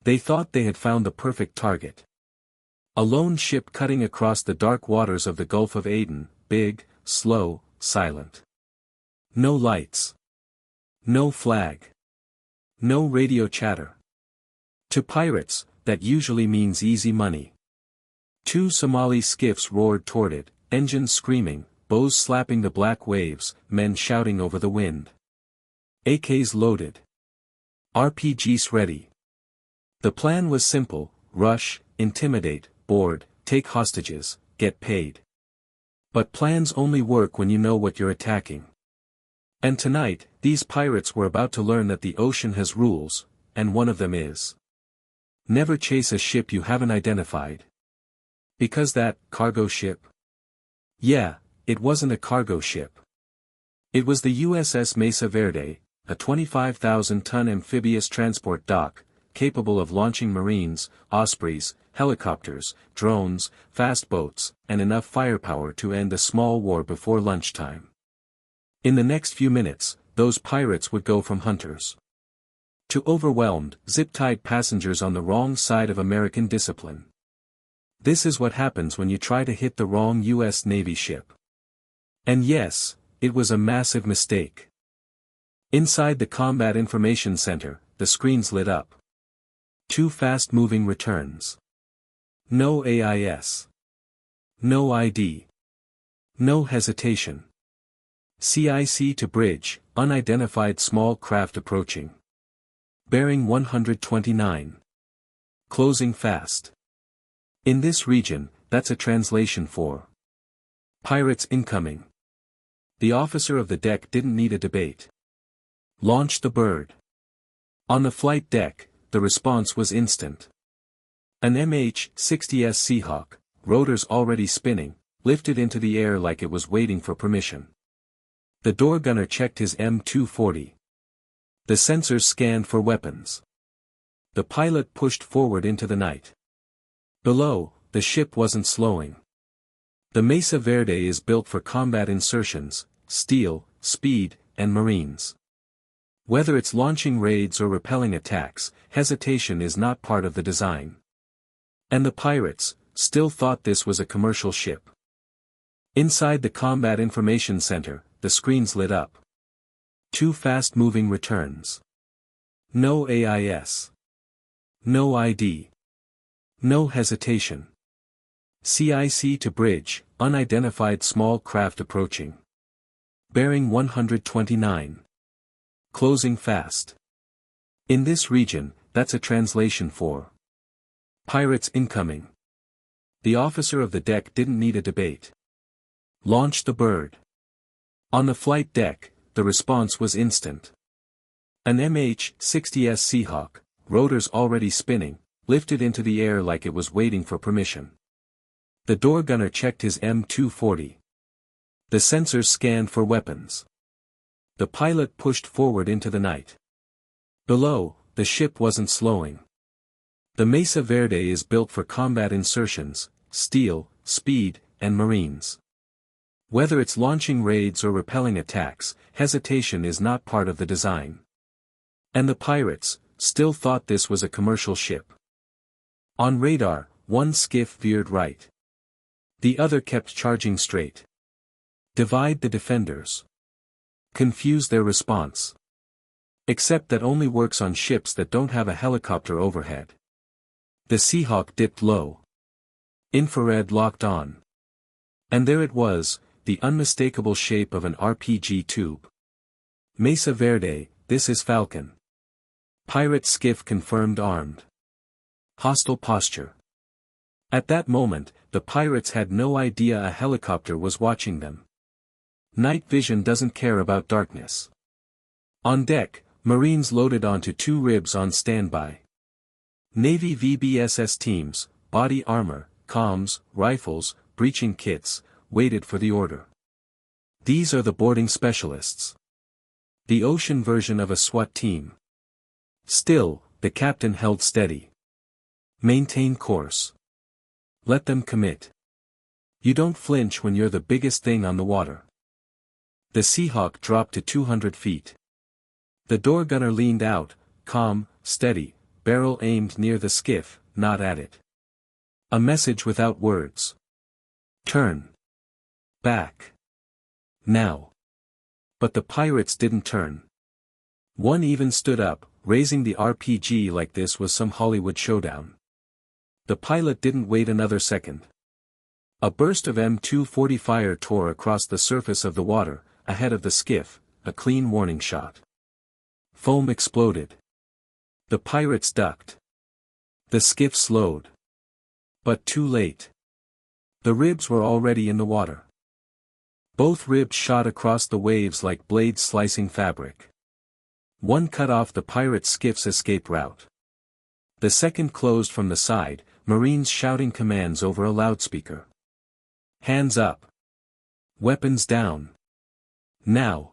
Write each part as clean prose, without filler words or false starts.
They thought they had found the perfect target. A lone ship cutting across the dark waters of the Gulf of Aden, big, slow, silent. No lights. No flag. No radio chatter. To pirates, that usually means easy money. Two Somali skiffs roared toward it, engines screaming, bows slapping the black waves, men shouting over the wind. AKs loaded. RPGs ready. The plan was simple: rush, intimidate, board, take hostages, get paid. But plans only work when you know what you're attacking. And tonight, these pirates were about to learn that the ocean has rules, and one of them is: never chase a ship you haven't identified. Because that cargo ship? Yeah, it wasn't a cargo ship. It was the USS Mesa Verde, a 25,000-ton amphibious transport dock, capable of launching Marines, Ospreys, helicopters, drones, fast boats, and enough firepower to end a small war before lunchtime. In the next few minutes, those pirates would go from hunters to overwhelmed, zip-tied passengers on the wrong side of American discipline. This is what happens when you try to hit the wrong U.S. Navy ship. And yes, it was a massive mistake. Inside the Combat Information Center, the screens lit up. Two fast-moving returns. No AIS. No ID. No hesitation. CIC to bridge, unidentified small craft approaching. Bearing 129. Closing fast. In this region, that's a translation for pirates incoming. The officer of the deck didn't need a debate. Launch the bird. On the flight deck, the response was instant. An MH-60S Seahawk, rotors already spinning, lifted into the air like it was waiting for permission. The door gunner checked his M240. The sensors scanned for weapons. The pilot pushed forward into the night. Below, the ship wasn't slowing. The Mesa Verde is built for combat insertions, steel, speed, and Marines. Whether it's launching raids or repelling attacks, hesitation is not part of the design. And the pirates still thought this was a commercial ship. Inside the Combat Information Center, the screens lit up. Two fast-moving returns. No AIS. No ID. No hesitation. CIC to bridge, unidentified small craft approaching. Bearing 129. Closing fast. In this region, that's a translation for pirates incoming. The officer of the deck didn't need a debate. Launch the bird. On the flight deck, the response was instant. An MH-60S Seahawk, rotors already spinning, lifted into the air like it was waiting for permission. The door gunner checked his M240. The sensors scanned for weapons. The pilot pushed forward into the night. Below, the ship wasn't slowing. The Mesa Verde is built for combat insertions, steel, speed, and Marines. Whether it's launching raids or repelling attacks, hesitation is not part of the design. And the pirates still thought this was a commercial ship. On radar, one skiff veered right. The other kept charging straight. Divide the defenders. Confuse their response. Except that only works on ships that don't have a helicopter overhead. The Seahawk dipped low. Infrared locked on. And there it was, the unmistakable shape of an RPG tube. Mesa Verde, this is Falcon. Pirate skiff confirmed armed. Hostile posture. At that moment, the pirates had no idea a helicopter was watching them. Night vision doesn't care about darkness. On deck, Marines loaded onto two ribs on standby. Navy VBSS teams, body armor, comms, rifles, breaching kits, waited for the order. These are the boarding specialists. The ocean version of a SWAT team. Still, the captain held steady. Maintain course. Let them commit. You don't flinch when you're the biggest thing on the water. The Seahawk dropped to 200 feet. The door gunner leaned out, calm, steady, barrel aimed near the skiff, not at it. A message without words. Turn. Back. Now. But the pirates didn't turn. One even stood up, raising the RPG like this was some Hollywood showdown. The pilot didn't wait another second. A burst of M240 fire tore across the surface of the water, ahead of the skiff, a clean warning shot. Foam exploded. The pirates ducked. The skiff slowed. But too late. The ribs were already in the water. Both ribs shot across the waves like blades slicing fabric. One cut off the pirate skiff's escape route. The second closed from the side, Marines shouting commands over a loudspeaker. Hands up. Weapons down. Now.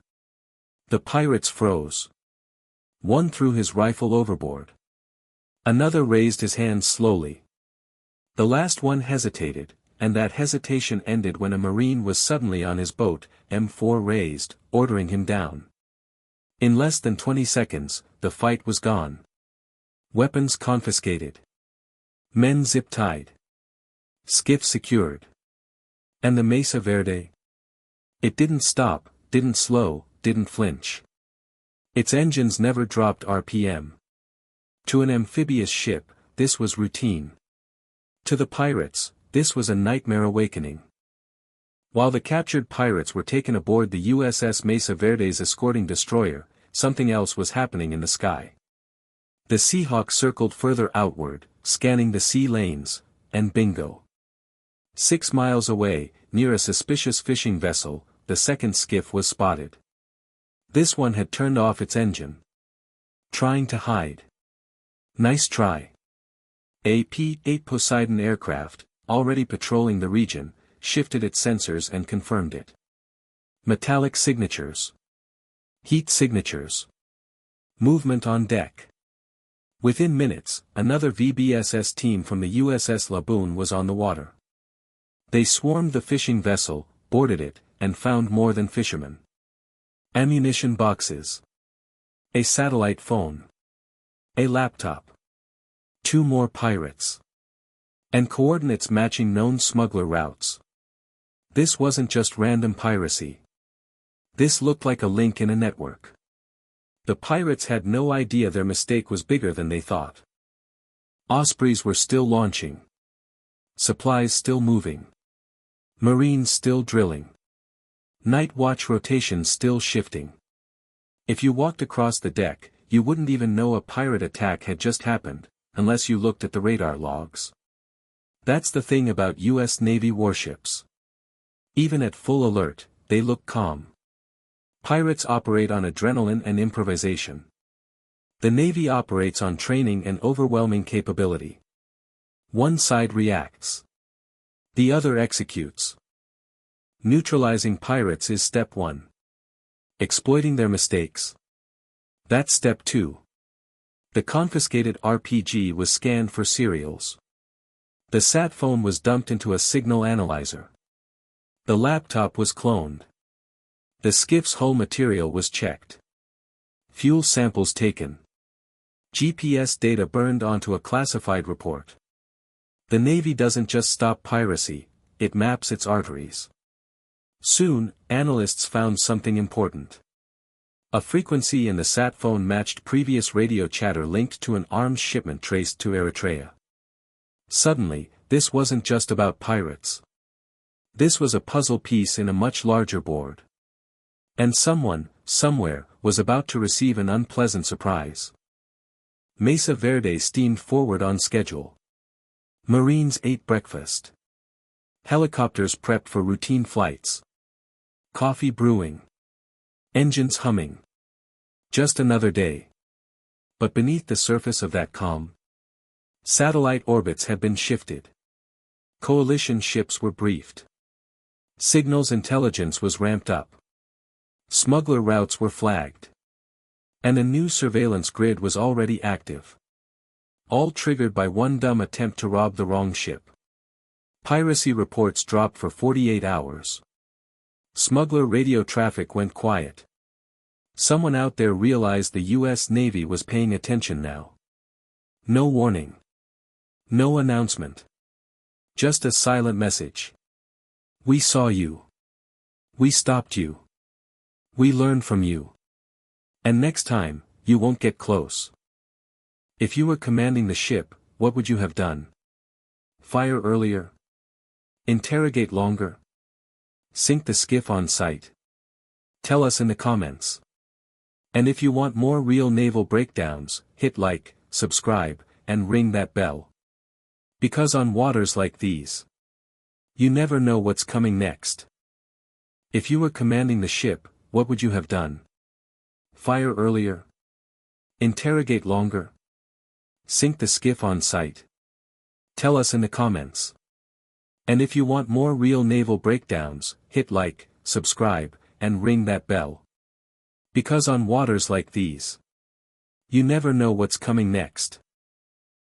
The pirates froze. One threw his rifle overboard. Another raised his hand slowly. The last one hesitated, and that hesitation ended when a Marine was suddenly on his boat, M4 raised, ordering him down. In less than 20 seconds, the fight was gone. Weapons confiscated. Men zip-tied. Skiff secured. And the Mesa Verde? It didn't stop, didn't slow, didn't flinch. Its engines never dropped RPM. To an amphibious ship, this was routine. To the pirates, this was a nightmare awakening. While the captured pirates were taken aboard the USS Mesa Verde's escorting destroyer, something else was happening in the sky. The Seahawks circled further outward, scanning the sea lanes, and bingo. 6 miles away, near a suspicious fishing vessel, the second skiff was spotted. This one had turned off its engine. Trying to hide. Nice try. A P-8 Poseidon aircraft, already patrolling the region, shifted its sensors and confirmed it. Metallic signatures. Heat signatures. Movement on deck. Within minutes, another VBSS team from the USS Laboon was on the water. They swarmed the fishing vessel, boarded it, and found more than fishermen. Ammunition boxes. A satellite phone. A laptop. 2 more pirates. And coordinates matching known smuggler routes. This wasn't just random piracy. This looked like a link in a network. The pirates had no idea their mistake was bigger than they thought. Ospreys were still launching. Supplies still moving. Marines still drilling. Night watch rotations still shifting. If you walked across the deck, you wouldn't even know a pirate attack had just happened, unless you looked at the radar logs. That's the thing about U.S. Navy warships. Even at full alert, they look calm. Pirates operate on adrenaline and improvisation. The Navy operates on training and overwhelming capability. One side reacts. The other executes. Neutralizing pirates is step 1. Exploiting their mistakes. That's step 2. The confiscated RPG was scanned for serials. The sat phone was dumped into a signal analyzer. The laptop was cloned. The skiff's hull material was checked. Fuel samples taken. GPS data burned onto a classified report. The Navy doesn't just stop piracy, it maps its arteries. Soon, analysts found something important. A frequency in the sat phone matched previous radio chatter linked to an arms shipment traced to Eritrea. Suddenly, this wasn't just about pirates. This was a puzzle piece in a much larger board. And someone, somewhere, was about to receive an unpleasant surprise. Mesa Verde steamed forward on schedule. Marines ate breakfast. Helicopters prepped for routine flights. Coffee brewing. Engines humming. Just another day. But beneath the surface of that calm, satellite orbits had been shifted. Coalition ships were briefed. Signals intelligence was ramped up. Smuggler routes were flagged. And a new surveillance grid was already active. All triggered by one dumb attempt to rob the wrong ship. Piracy reports dropped for 48 hours. Smuggler radio traffic went quiet. Someone out there realized the U.S. Navy was paying attention now. No warning. No announcement. Just a silent message. We saw you. We stopped you. We learned from you. And next time, you won't get close. If you were commanding the ship, what would you have done? Fire earlier? Interrogate longer? Sink the skiff on sight? Tell us in the comments. And if you want more real naval breakdowns, hit like, subscribe, and ring that bell. Because on waters like these, you never know what's coming next. If you were commanding the ship, what would you have done? Fire earlier? Interrogate longer? Sink the skiff on sight? Tell us in the comments. And if you want more real naval breakdowns, hit like, subscribe, and ring that bell. Because on waters like these, you never know what's coming next.